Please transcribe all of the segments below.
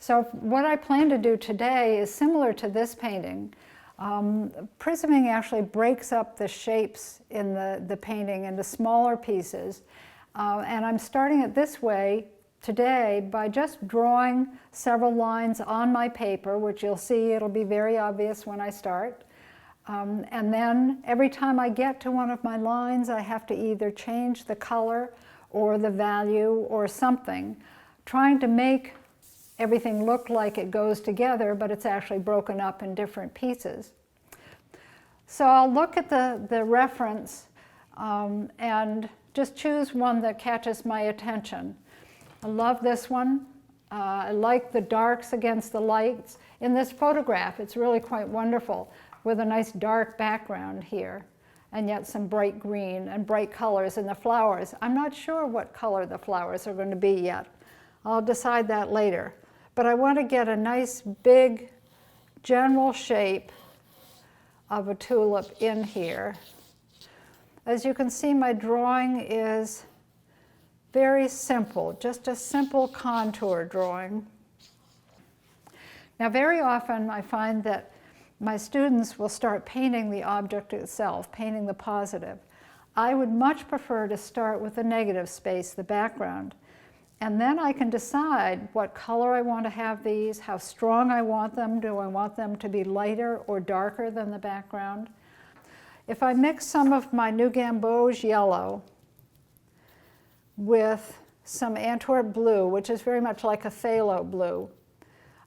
So what I plan to do today is similar to this painting. Prisming actually breaks up the shapes in the painting into smaller pieces. And I'm starting it this way today by just drawing several lines on my paper, which you'll see it'll be very obvious when I start. And then every time I get to one of my lines, I have to either change the color or the value or something, trying to make everything look like it goes together, but it's actually broken up in different pieces. So I'll look at the reference and just choose one that catches my attention. I love this one. I like the darks against the lights. In this photograph, it's really quite wonderful with a nice dark background here and yet some bright green and bright colors in the flowers. I'm not sure what color the flowers are going to be yet. I'll decide that later. But I want to get a nice big general shape of a tulip in here. As you can see, my drawing is very simple, just a simple contour drawing. Now, very often I find that my students will start painting the object itself, painting the positive. I would much prefer to start with the negative space, the background. And then I can decide what color I want to have these, how strong I want them. Do I want them to be lighter or darker than the background? If I mix some of my New Gamboge yellow with some Antwerp blue, which is very much like a phthalo blue,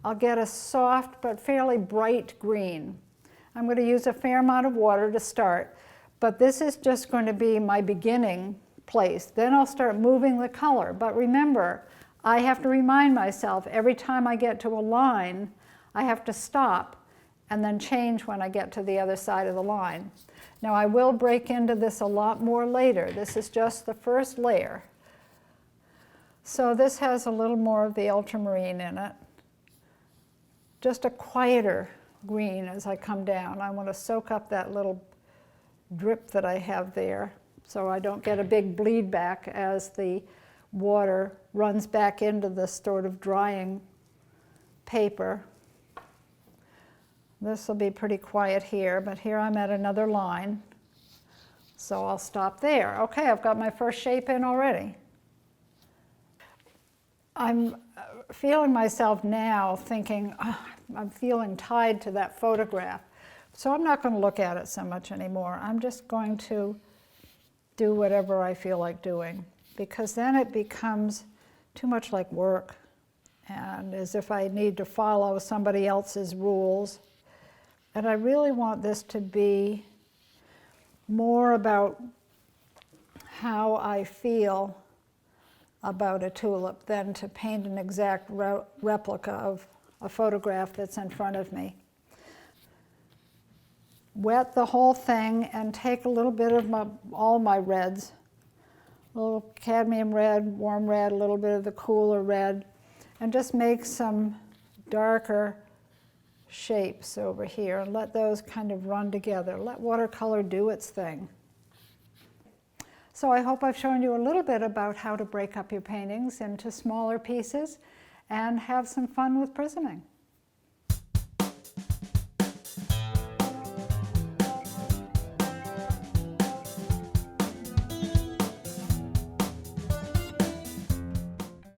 I'll get a soft but fairly bright green. I'm going to use a fair amount of water to start, but this is just going to be my beginning place. Then I'll start moving the color. But remember, I have to remind myself every time I get to a line, I have to stop and then change when I get to the other side of the line. Now, I will break into this a lot more later. This is just the first layer. So this has a little more of the ultramarine in it. Just a quieter green as I come down. I want to soak up that little drip that I have there, so I don't get a big bleed back as the water runs back into the sort of drying paper. This will be pretty quiet here, but here I'm at another line, so I'll stop there. Okay, I've got my first shape in already. I'm feeling myself now thinking, oh, I'm feeling tied to that photograph, so I'm not going to look at it so much anymore. I'm just going to do whatever I feel like doing, because then it becomes too much like work and as if I need to follow somebody else's rules. And I really want this to be more about how I feel about a tulip than to paint an exact replica of a photograph that's in front of me. Wet the whole thing and take a little bit of all my reds, a little cadmium red, warm red, a little bit of the cooler red, and just make some darker shapes over here and let those kind of run together. Let watercolor do its thing. So I hope I've shown you a little bit about how to break up your paintings into smaller pieces and have some fun with prisming.